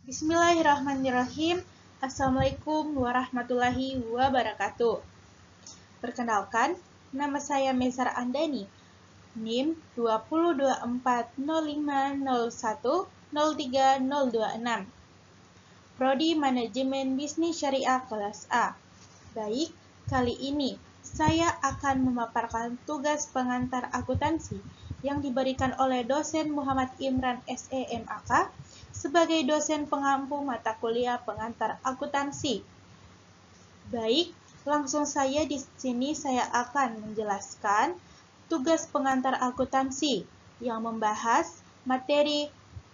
Bismillahirrahmanirrahim. Assalamualaikum warahmatullahi wabarakatuh. Perkenalkan, nama saya Mesar Andani, NIM 202405010326, Prodi Manajemen Bisnis Syariah kelas A. Baik, kali ini saya akan memaparkan tugas pengantar akuntansi yang diberikan oleh dosen Muhammad Imran SEMAK sebagai dosen pengampu mata kuliah pengantar akuntansi. Baik, langsung saja di sini saya akan menjelaskan tugas pengantar akuntansi yang membahas materi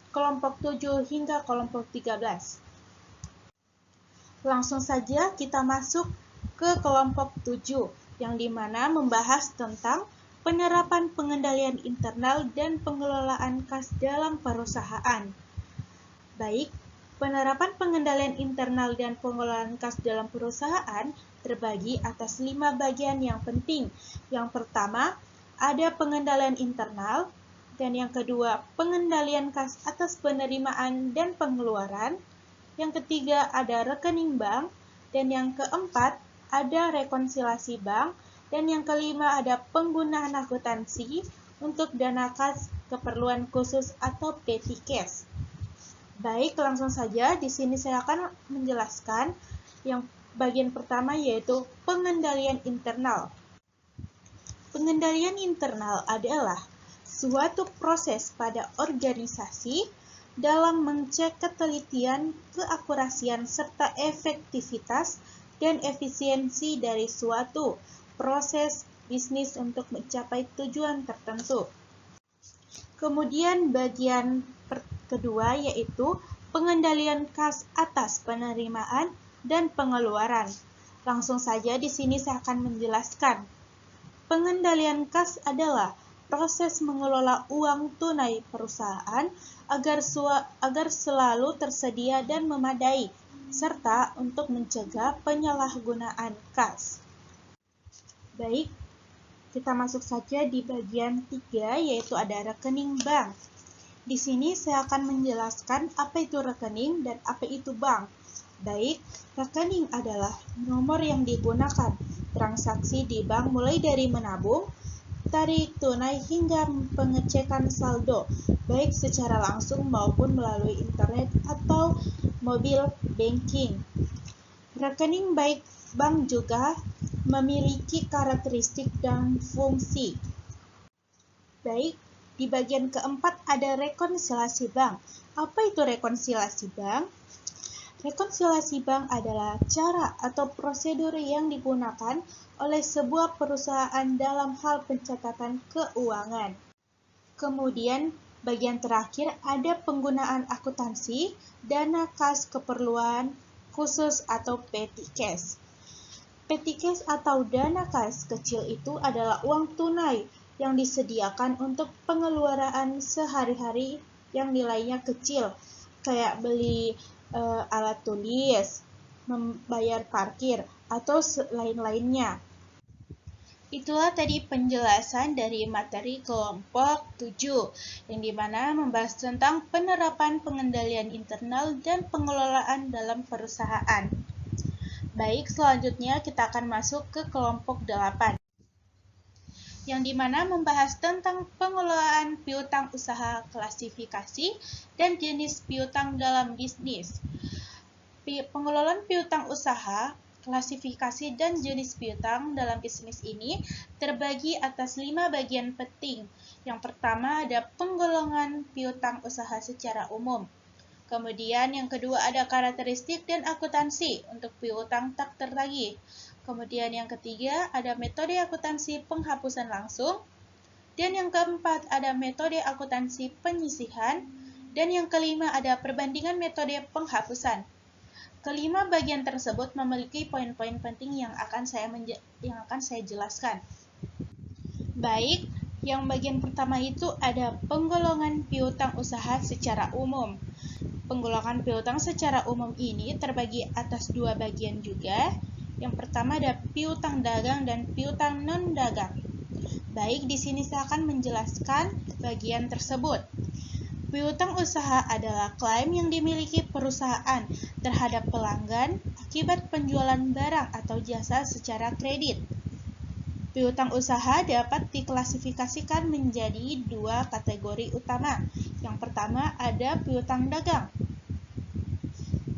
kelompok 7 hingga kelompok 13. Langsung saja kita masuk ke kelompok 7 yang dimana membahas tentang penerapan pengendalian internal dan pengelolaan kas dalam perusahaan. Baik, penerapan pengendalian internal dan pengelolaan kas dalam perusahaan terbagi atas 5 bagian yang penting. Yang pertama, ada pengendalian internal, dan yang kedua, pengendalian kas atas penerimaan dan pengeluaran. Yang ketiga, ada rekening bank, dan yang keempat, ada rekonsiliasi bank, dan yang kelima, ada penggunaan akuntansi untuk dana kas keperluan khusus atau petty cash. Baik, langsung saja di sini saya akan menjelaskan yang bagian pertama yaitu pengendalian internal. Pengendalian internal adalah suatu proses pada organisasi dalam mengecek ketelitian, keakurasian, serta efektivitas dan efisiensi dari suatu proses bisnis untuk mencapai tujuan tertentu. Kemudian bagian kedua yaitu pengendalian kas atas penerimaan dan pengeluaran. Langsung saja di sini saya akan menjelaskan. Pengendalian kas adalah proses mengelola uang tunai perusahaan agar selalu tersedia dan memadai, serta untuk mencegah penyalahgunaan kas. Baik, kita masuk saja di bagian 3 yaitu ada rekening bank. Di sini saya akan menjelaskan apa itu rekening dan apa itu bank. Baik, rekening adalah nomor yang digunakan transaksi di bank mulai dari menabung, tarik tunai hingga pengecekan saldo, baik secara langsung maupun melalui internet atau mobile banking. Rekening baik bank juga memiliki karakteristik dan fungsi. Baik, di bagian keempat ada rekonsiliasi bank. Apa itu rekonsiliasi bank? Rekonsiliasi bank adalah cara atau prosedur yang digunakan oleh sebuah perusahaan dalam hal pencatatan keuangan. Kemudian, bagian terakhir ada penggunaan akuntansi, dana kas keperluan khusus atau petty cash. Petty cash atau dana kas kecil itu adalah uang tunai yang disediakan untuk pengeluaran sehari-hari yang nilainya kecil, kayak beli alat tulis, membayar parkir, atau lain-lainnya. Itulah tadi penjelasan dari materi kelompok 7, yang dimana membahas tentang penerapan pengendalian internal dan pengelolaan dalam perusahaan. Baik, selanjutnya kita akan masuk ke kelompok 8. Yang dimana membahas tentang pengelolaan piutang usaha klasifikasi dan jenis piutang dalam bisnis. Pengelolaan piutang usaha, klasifikasi, dan jenis piutang dalam bisnis ini terbagi atas 5 bagian penting. Yang pertama ada penggolongan piutang usaha secara umum. Kemudian yang kedua ada karakteristik dan akuntansi untuk piutang tak tertagih. Kemudian yang ketiga ada metode akuntansi penghapusan langsung. Dan yang keempat ada metode akuntansi penyisihan. Dan yang kelima ada perbandingan metode penghapusan. Kelima bagian tersebut memiliki poin-poin penting yang akan saya jelaskan. Baik, yang bagian pertama itu ada penggolongan piutang usaha secara umum. Penggolongan piutang secara umum ini terbagi atas 2 bagian juga. Yang pertama ada piutang dagang dan piutang non-dagang. Baik, di sini saya akan menjelaskan bagian tersebut. Piutang usaha adalah klaim yang dimiliki perusahaan terhadap pelanggan akibat penjualan barang atau jasa secara kredit. Piutang usaha dapat diklasifikasikan menjadi dua kategori utama. Yang pertama ada piutang dagang.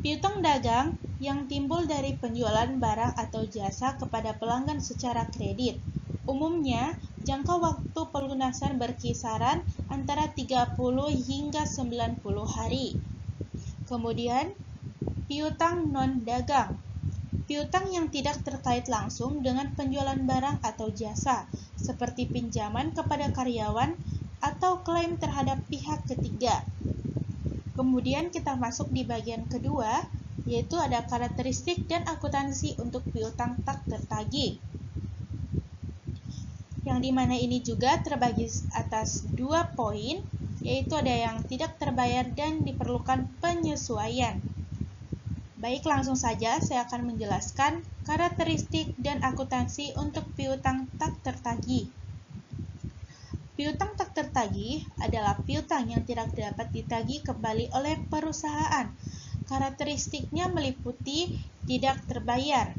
Piutang dagang yang timbul dari penjualan barang atau jasa kepada pelanggan secara kredit. Umumnya, jangka waktu pelunasan berkisaran antara 30 hingga 90 hari. Kemudian, piutang non-dagang. Piutang yang tidak terkait langsung dengan penjualan barang atau jasa, seperti pinjaman kepada karyawan atau klaim terhadap pihak ketiga. Kemudian kita masuk di bagian kedua, yaitu ada karakteristik dan akuntansi untuk piutang tak tertagih. Yang dimana ini juga terbagi atas 2 poin, yaitu ada yang tidak terbayar dan diperlukan penyesuaian. Baik, langsung saja saya akan menjelaskan karakteristik dan akuntansi untuk piutang tak tertagih. Piutang tak tertagih adalah piutang yang tidak dapat ditagih kembali oleh perusahaan. Karakteristiknya meliputi tidak terbayar.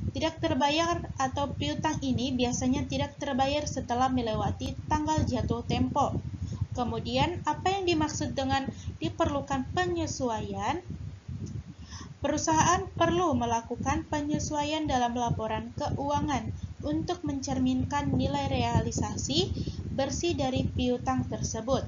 Tidak terbayar atau piutang ini biasanya tidak terbayar setelah melewati tanggal jatuh tempo. Kemudian, apa yang dimaksud dengan diperlukan penyesuaian? Perusahaan perlu melakukan penyesuaian dalam laporan keuangan untuk mencerminkan nilai realisasi bersih dari piutang tersebut.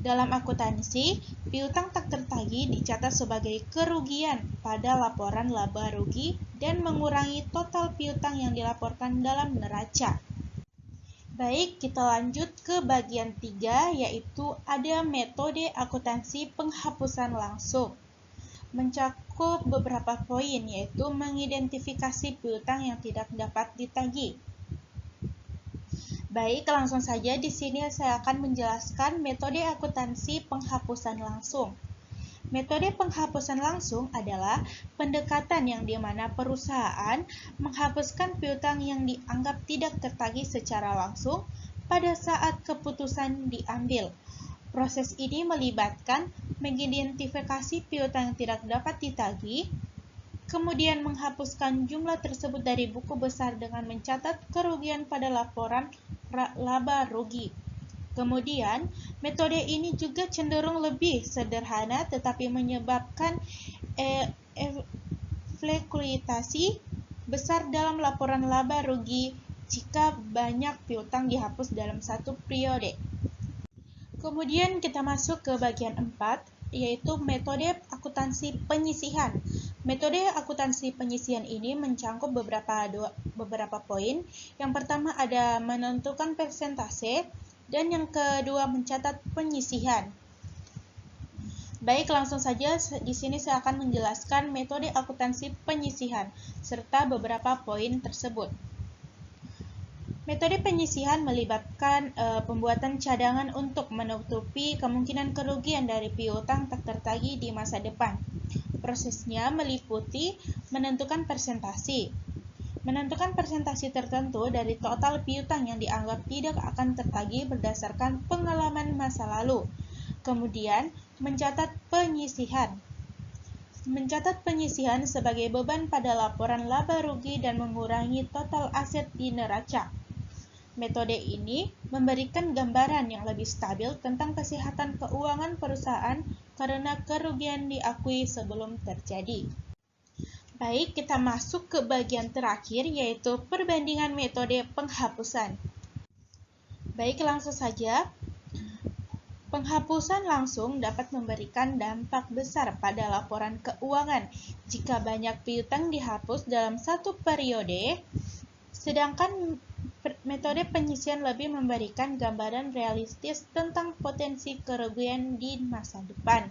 Dalam akuntansi, piutang tak tertagih dicatat sebagai kerugian pada laporan laba rugi dan mengurangi total piutang yang dilaporkan dalam neraca. Baik, kita lanjut ke bagian 3, yaitu ada metode akuntansi penghapusan langsung. Mencakup beberapa poin, yaitu mengidentifikasi piutang yang tidak dapat ditagih. Baik, langsung saja di sini saya akan menjelaskan metode akuntansi penghapusan langsung. Metode penghapusan langsung adalah pendekatan yang dimana perusahaan menghapuskan piutang yang dianggap tidak tertagih secara langsung pada saat keputusan diambil. Proses ini melibatkan mengidentifikasi piutang yang tidak dapat ditagih, kemudian menghapuskan jumlah tersebut dari buku besar dengan mencatat kerugian pada laporan laba rugi. Kemudian, metode ini juga cenderung lebih sederhana tetapi menyebabkan fluktuasi besar dalam laporan laba rugi jika banyak piutang dihapus dalam satu periode. Kemudian kita masuk ke bagian 4, yaitu metode akuntansi penyisihan. Metode akuntansi penyisihan ini mencakup beberapa poin. Yang pertama ada menentukan persentase, dan yang kedua mencatat penyisihan. Baik, langsung saja di sini saya akan menjelaskan metode akuntansi penyisihan serta beberapa poin tersebut. Metode penyisihan melibatkan pembuatan cadangan untuk menutupi kemungkinan kerugian dari piutang tak tertagih di masa depan. Prosesnya meliputi menentukan persentase. Menentukan persentase tertentu dari total piutang yang dianggap tidak akan tertagih berdasarkan pengalaman masa lalu. Kemudian, mencatat penyisihan. Mencatat penyisihan sebagai beban pada laporan laba rugi dan mengurangi total aset di neraca. Metode ini memberikan gambaran yang lebih stabil tentang kesehatan keuangan perusahaan karena kerugian diakui sebelum terjadi. Baik, kita masuk ke bagian terakhir, yaitu perbandingan metode penghapusan. Baik, langsung saja. Penghapusan langsung dapat memberikan dampak besar pada laporan keuangan jika banyak piutang dihapus dalam satu periode, sedangkan metode penyisihan lebih memberikan gambaran realistis tentang potensi kerugian di masa depan.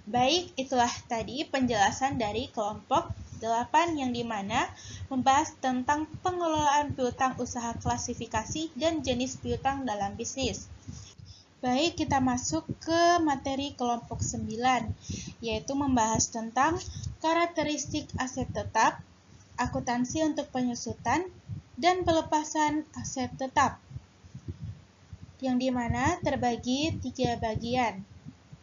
Baik, itulah tadi penjelasan dari kelompok 8 yang dimana membahas tentang pengelolaan piutang usaha klasifikasi dan jenis piutang dalam bisnis. Baik, kita masuk ke materi kelompok 9, yaitu membahas tentang karakteristik aset tetap, akuntansi untuk penyusutan, dan pelepasan aset tetap. yang dimana terbagi 3 bagian.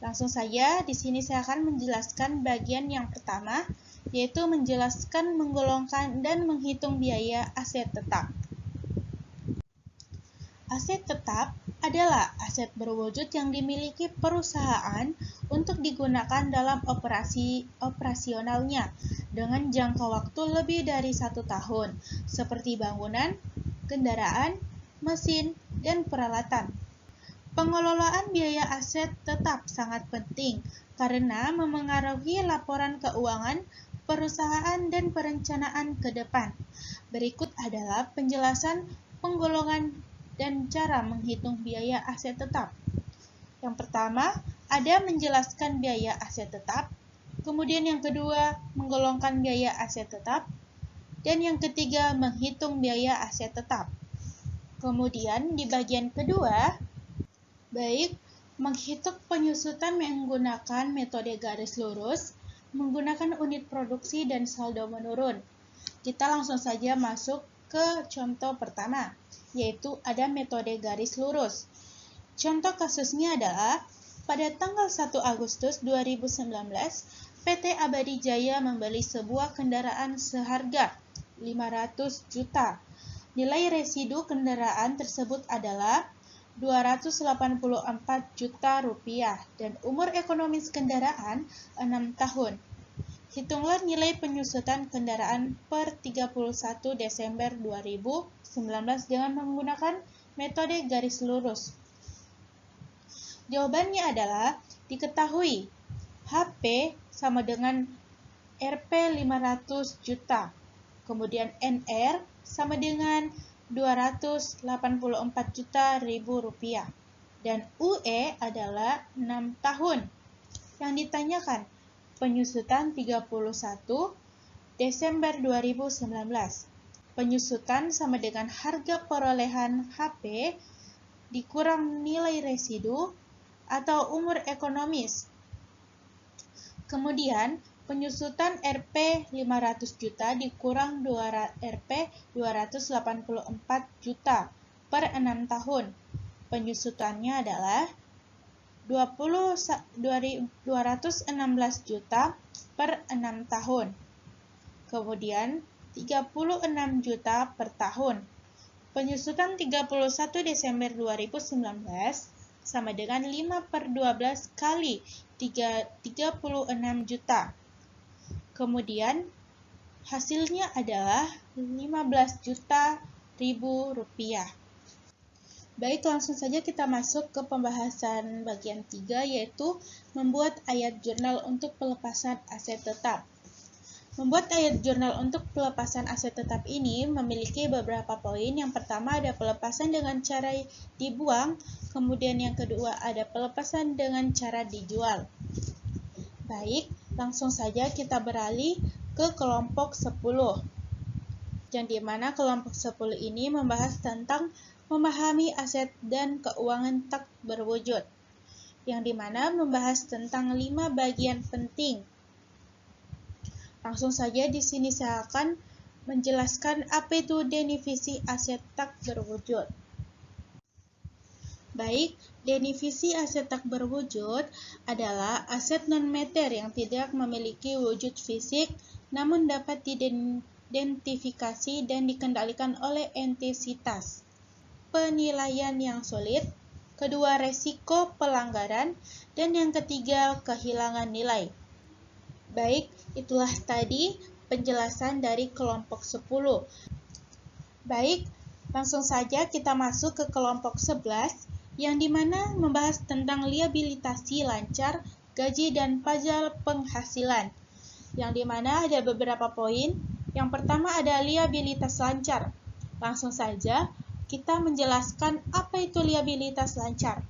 Langsung saja, di sini saya akan menjelaskan bagian yang pertama, yaitu menjelaskan, menggolongkan, dan menghitung biaya aset tetap. Aset tetap adalah aset berwujud yang dimiliki perusahaan untuk digunakan dalam operasionalnya dengan jangka waktu lebih dari 1 tahun, seperti bangunan, kendaraan, mesin, dan peralatan. Pengelolaan biaya aset tetap sangat penting karena memengaruhi laporan keuangan perusahaan dan perencanaan ke depan. Berikut adalah penjelasan penggolongan dan cara menghitung biaya aset tetap. Yang pertama, ada menjelaskan biaya aset tetap, kemudian yang kedua, menggolongkan biaya aset tetap, dan yang ketiga, menghitung biaya aset tetap. Kemudian di bagian kedua, baik, menghitung penyusutan menggunakan metode garis lurus, menggunakan unit produksi dan saldo menurun. Kita langsung saja masuk ke contoh pertama, yaitu ada metode garis lurus. Contoh kasusnya adalah, pada tanggal 1 Agustus 2019, PT Abadi Jaya membeli sebuah kendaraan seharga 500 juta. Nilai residu kendaraan tersebut adalah 284 juta rupiah dan umur ekonomis kendaraan 6 tahun. Hitunglah nilai penyusutan kendaraan per 31 Desember 2019 dengan menggunakan metode garis lurus. Jawabannya adalah diketahui HP sama dengan Rp 500 juta, kemudian NR sama dengan 284 juta rupiah, dan UE adalah 6 tahun. Yang ditanyakan, penyusutan 31 Desember 2019. Penyusutan sama dengan harga perolehan HP dikurang nilai residu atau umur ekonomis. Kemudian, penyusutan Rp 500 juta dikurang Rp 284 juta per 6 tahun. Penyusutannya adalah 216 juta per 6 tahun. Kemudian 36 juta per tahun. Penyusutan 31 Desember 2019 sama dengan 5 per 12 kali 36 juta. Kemudian hasilnya adalah 15 juta rupiah. Baik, langsung saja kita masuk ke pembahasan bagian 3, yaitu membuat ayat jurnal untuk pelepasan aset tetap. Membuat ayat jurnal untuk pelepasan aset tetap ini memiliki beberapa poin. Yang pertama ada pelepasan dengan cara dibuang, kemudian yang kedua ada pelepasan dengan cara dijual. Baik, langsung saja kita beralih ke kelompok 10. Yang dimana kelompok 10 ini membahas tentang memahami aset dan keuangan tak berwujud. Yang dimana membahas tentang 5 bagian penting. Langsung saja di sini saya akan menjelaskan apa itu definisi aset tak berwujud. Baik, definisi aset tak berwujud adalah aset non-moneter yang tidak memiliki wujud fisik namun dapat diidentifikasi dan dikendalikan oleh entitas. Penilaian yang sulit, kedua resiko pelanggaran, dan yang ketiga kehilangan nilai. Baik, itulah tadi penjelasan dari kelompok 10. Baik, langsung saja kita masuk ke kelompok 11, yang dimana membahas tentang liabilitasi lancar, gaji, dan pajak penghasilan. Yang dimana ada beberapa poin. Yang pertama ada liabilitas lancar. Langsung saja kita menjelaskan apa itu liabilitas lancar.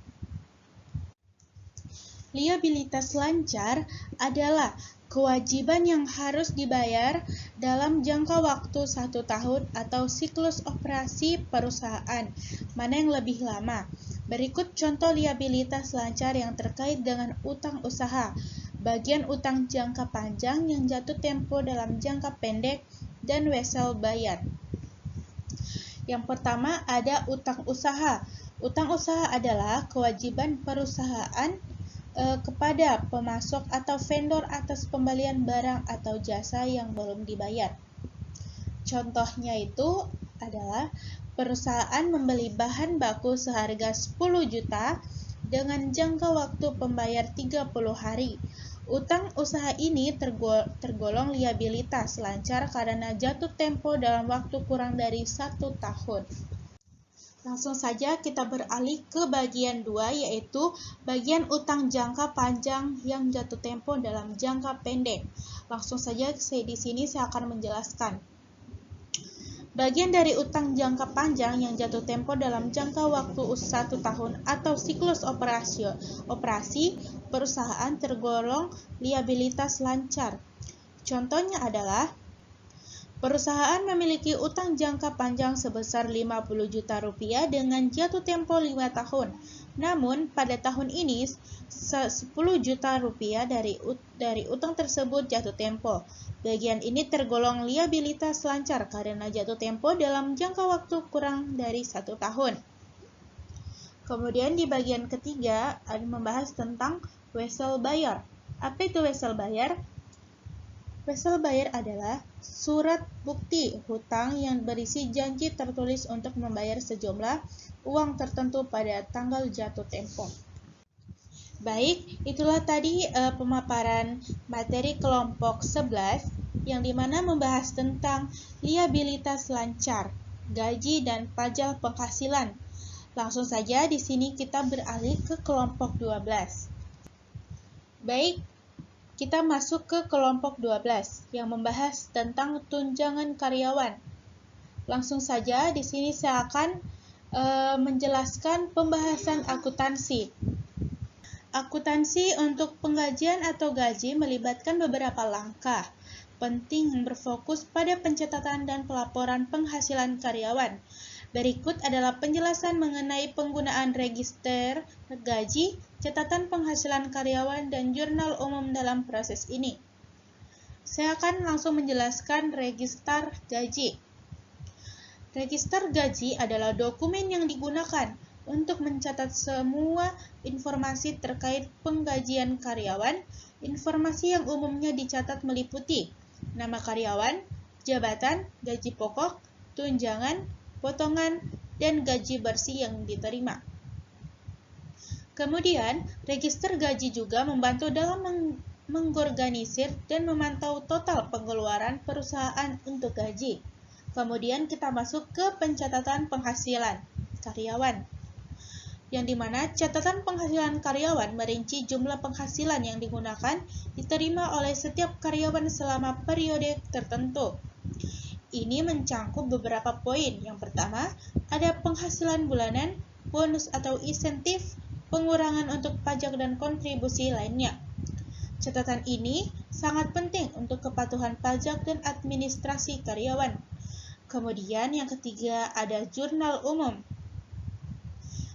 Liabilitas lancar adalah kewajiban yang harus dibayar dalam jangka waktu 1 tahun atau siklus operasi perusahaan, mana yang lebih lama. Berikut contoh liabilitas lancar yang terkait dengan utang usaha, bagian utang jangka panjang yang jatuh tempo dalam jangka pendek, dan wesel bayar. Yang pertama ada utang usaha. Utang usaha adalah kewajiban perusahaan kepada pemasok atau vendor atas pembelian barang atau jasa yang belum dibayar. Contohnya itu adalah perusahaan membeli bahan baku seharga 10 juta dengan jangka waktu pembayar 30 hari. Utang usaha ini tergolong liabilitas lancar karena jatuh tempo dalam waktu kurang dari 1 tahun. Langsung saja kita beralih ke bagian 2, yaitu bagian utang jangka panjang yang jatuh tempo dalam jangka pendek. Langsung saja di sini saya akan menjelaskan. Bagian dari utang jangka panjang yang jatuh tempo dalam jangka waktu 1 tahun atau siklus operasi perusahaan tergolong liabilitas lancar. Contohnya adalah perusahaan memiliki utang jangka panjang sebesar 50 juta rupiah dengan jatuh tempo 5 tahun. Namun, pada tahun ini 10 juta rupiah dari utang tersebut jatuh tempo. Bagian ini tergolong liabilitas lancar karena jatuh tempo dalam jangka waktu kurang dari 1 tahun. Kemudian di bagian ketiga ada membahas tentang wesel bayar. Apa itu wesel bayar? Wesel bayar adalah surat bukti hutang yang berisi janji tertulis untuk membayar sejumlah uang tertentu pada tanggal jatuh tempo. Baik, itulah tadi pemaparan materi kelompok 11 yang dimana membahas tentang liabilitas lancar, gaji dan pajak penghasilan. Langsung saja di sini kita beralih ke kelompok 12. Baik, kita masuk ke kelompok 12 yang membahas tentang tunjangan karyawan. Langsung saja di sini saya akan menjelaskan pembahasan akuntansi. Akuntansi untuk penggajian atau gaji melibatkan beberapa langkah penting yang berfokus pada pencatatan dan pelaporan penghasilan karyawan. Berikut adalah penjelasan mengenai penggunaan register gaji, catatan penghasilan karyawan, dan jurnal umum dalam proses ini. Saya akan langsung menjelaskan register gaji. Register gaji adalah dokumen yang digunakan untuk mencatat semua informasi terkait penggajian karyawan. Informasi yang umumnya dicatat meliputi nama karyawan, jabatan, gaji pokok, tunjangan, potongan, dan gaji bersih yang diterima. Kemudian, register gaji juga membantu dalam mengorganisir dan memantau total pengeluaran perusahaan untuk gaji. Kemudian kita masuk ke pencatatan penghasilan karyawan, yang dimana catatan penghasilan karyawan merinci jumlah penghasilan yang digunakan diterima oleh setiap karyawan selama periode tertentu. Ini mencangkup beberapa poin. Yang pertama, ada penghasilan bulanan, bonus atau insentif, pengurangan untuk pajak dan kontribusi lainnya. Catatan ini sangat penting untuk kepatuhan pajak dan administrasi karyawan. Kemudian yang ketiga ada jurnal umum.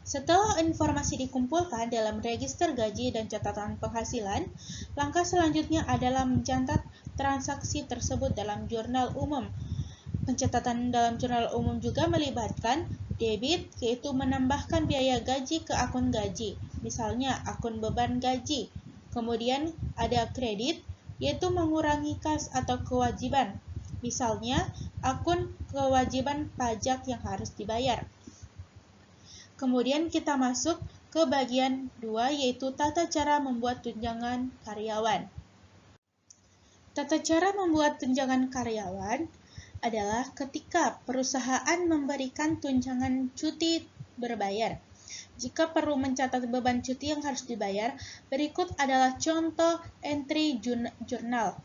Setelah informasi dikumpulkan dalam register gaji dan catatan penghasilan, langkah selanjutnya adalah mencatat transaksi tersebut dalam jurnal umum. Pencatatan dalam jurnal umum juga melibatkan debit, yaitu menambahkan biaya gaji ke akun gaji, misalnya akun beban gaji. Kemudian ada kredit, yaitu mengurangi kas atau kewajiban, misalnya akun kewajiban pajak yang harus dibayar. Kemudian kita masuk ke bagian 2, yaitu tata cara membuat tunjangan karyawan. Tata cara membuat tunjangan karyawan adalah ketika perusahaan memberikan tunjangan cuti berbayar. Jika perlu mencatat beban cuti yang harus dibayar, berikut adalah contoh entry jurnal.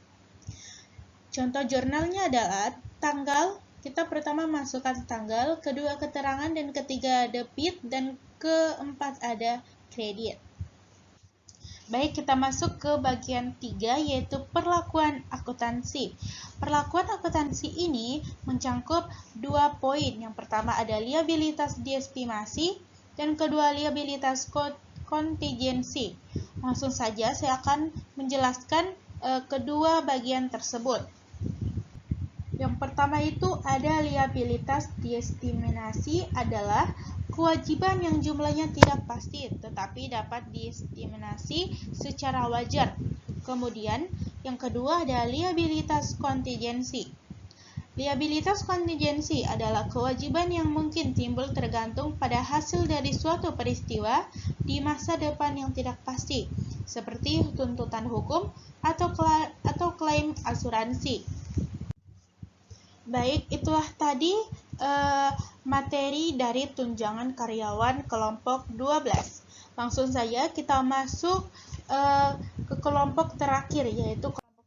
Contoh jurnalnya adalah tanggal. Kita pertama masukkan tanggal, kedua keterangan, dan ketiga debit, dan keempat ada kredit. Baik, kita masuk ke bagian 3, yaitu perlakuan akuntansi. Perlakuan akuntansi ini mencangkup 2 poin. Yang pertama ada liabilitas diestimasi, dan kedua liabilitas kontingensi. Langsung saja saya akan menjelaskan kedua bagian tersebut. Yang pertama itu ada liabilitas diestimasi adalah kewajiban yang jumlahnya tidak pasti tetapi dapat diestimasi secara wajar. Kemudian yang kedua ada liabilitas kontingensi. Liabilitas kontingensi adalah kewajiban yang mungkin timbul tergantung pada hasil dari suatu peristiwa di masa depan yang tidak pasti, seperti tuntutan hukum atau klaim asuransi. Baik, itulah tadi materi dari tunjangan karyawan kelompok 12. Langsung saja kita masuk ke kelompok terakhir, yaitu kelompok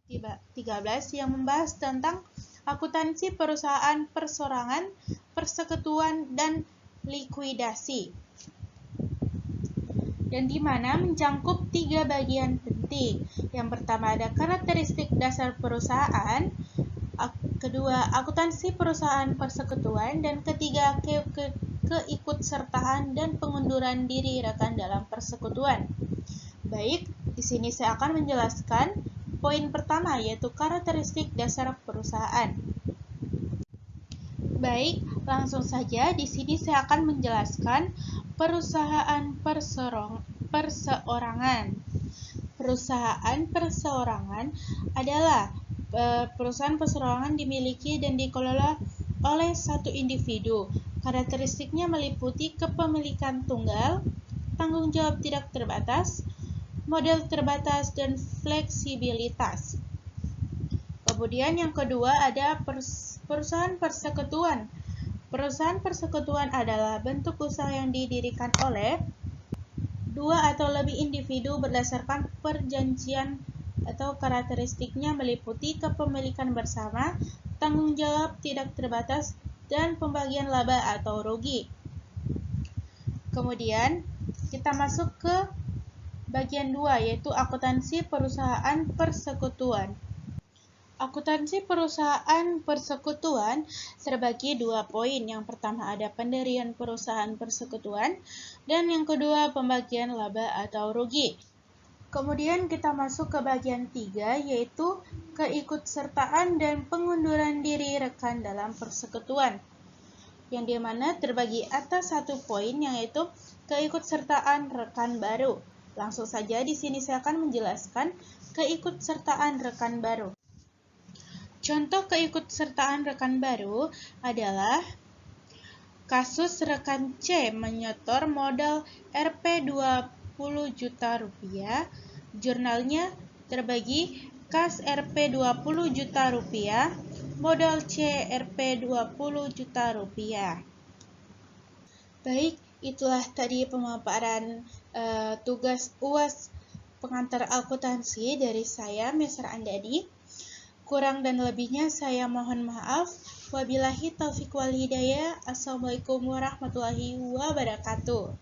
13 yang membahas tentang akuntansi perusahaan perseorangan, persekutuan, dan likuidasi. Dan di mana mencakup 3 bagian penting. Yang pertama ada karakteristik dasar perusahaan, kedua akuntansi perusahaan persekutuan, dan ketiga keikutsertaan dan pengunduran diri rekan dalam persekutuan. Baik, di sini saya akan menjelaskan poin pertama, yaitu karakteristik dasar perusahaan. Baik, langsung saja di sini saya akan menjelaskan perusahaan perseorangan. Perusahaan perseorangan adalah perusahaan perseorangan dimiliki dan dikelola oleh satu individu. Karakteristiknya meliputi kepemilikan tunggal, tanggung jawab tidak terbatas, modal terbatas, dan fleksibilitas. Kemudian yang kedua ada perusahaan persekutuan. Perusahaan persekutuan adalah bentuk usaha yang didirikan oleh 2 atau lebih individu berdasarkan perjanjian atau karakteristiknya meliputi kepemilikan bersama, tanggung jawab tidak terbatas, dan pembagian laba atau rugi. Kemudian kita masuk ke bagian 2, yaitu akuntansi perusahaan persekutuan. Akuntansi perusahaan persekutuan terbagi 2 poin. Yang pertama ada pendirian perusahaan persekutuan, dan yang kedua pembagian laba atau rugi. Kemudian kita masuk ke bagian 3, yaitu keikutsertaan dan pengunduran diri rekan dalam persekutuan, yang dimana terbagi atas 1 poin, yaitu keikutsertaan rekan baru. Langsung saja di sini saya akan menjelaskan keikutsertaan rekan baru. Contoh keikutsertaan rekan baru adalah kasus rekan C menyetor modal Rp 20 juta rupiah, jurnalnya terbagi kas Rp 20 juta rupiah, modal C Rp 20 juta rupiah. Baik, itulah tadi pemaparan tugas UAS pengantar akuntansi dari saya, Mr. Andadi. Kurang dan lebihnya saya mohon maaf. Wabillahi taufiq wal hidayah. Assalamualaikum warahmatullahi wabarakatuh.